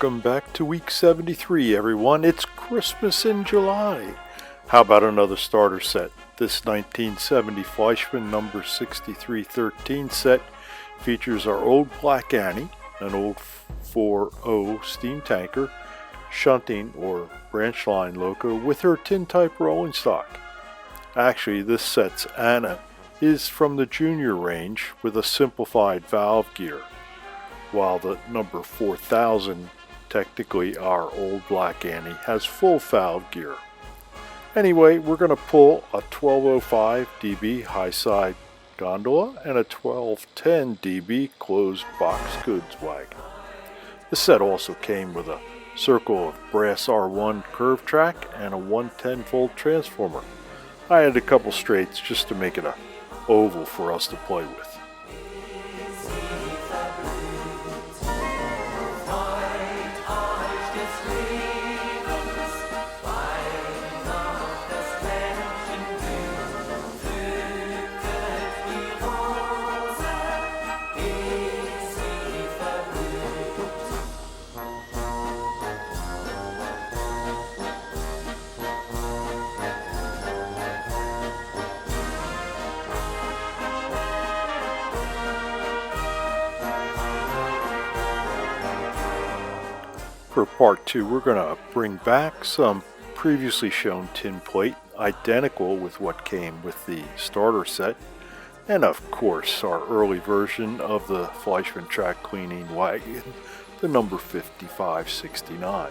Welcome back to week 73, everyone. It's Christmas in July. How about another starter set? This 1970 Fleischmann number 6313 set features our old Black Annie, an old 4.0 steam tanker, shunting or branch line loco with her tin type rolling stock. Actually, this set's Anna is from the junior range with a simplified valve gear, while the number 4000, technically our old Black Annie, has full valve gear. Anyway, we're going to pull a 1205 dB high side gondola and a 1210 dB closed box goods wagon. The set also came with a circle of brass R1 curve track and a 110 volt transformer. I had a couple straights just to make it a oval for us to play with. For part 2, we're going to bring back some previously shown tin plate, identical with what came with the starter set, and of course our early version of the Fleischmann track cleaning wagon, the number 5569.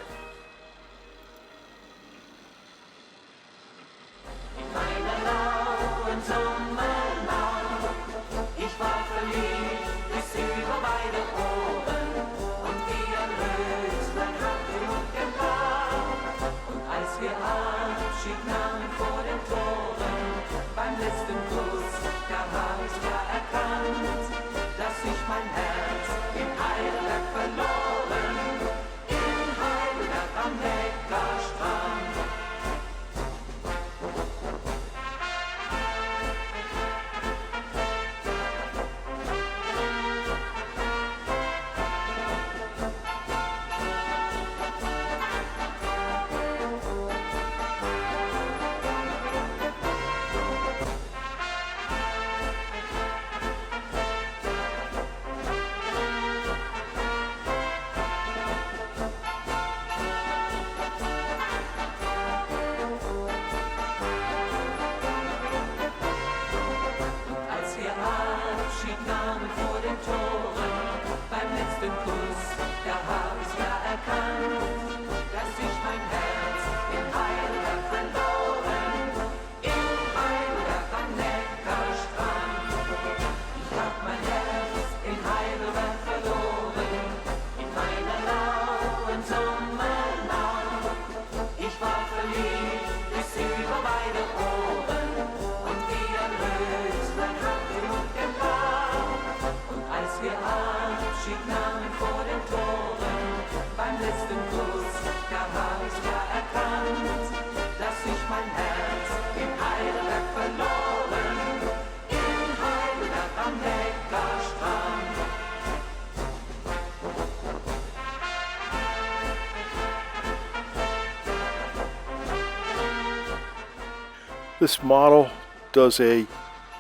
This model does a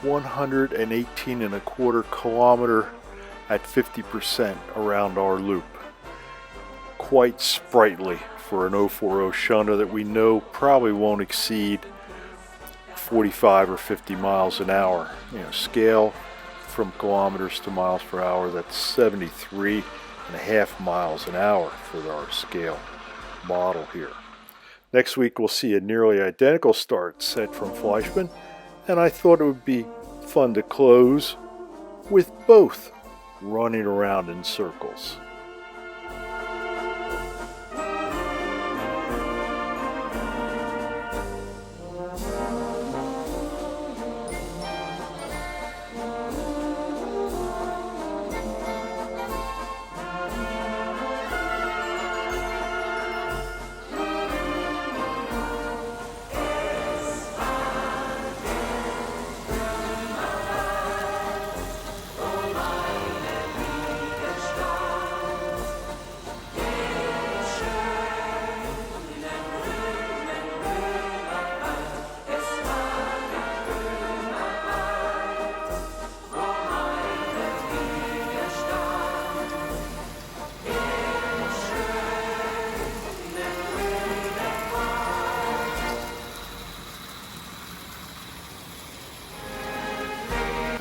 118.25 kilometer at 50% around our loop. Quite sprightly for an 040 shunter that we know probably won't exceed 45 or 50 miles an hour. Scale from kilometers to miles per hour, that's 73.5 miles an hour for our scale model here. Next week we'll see a nearly identical start set from Fleischmann, and I thought it would be fun to close with both running around in circles.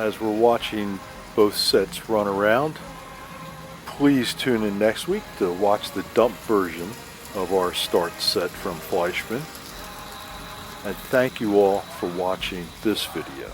as we're watching both sets run around. Please tune in next week to watch the dump version of our start set from Fleischmann. And thank you all for watching this video.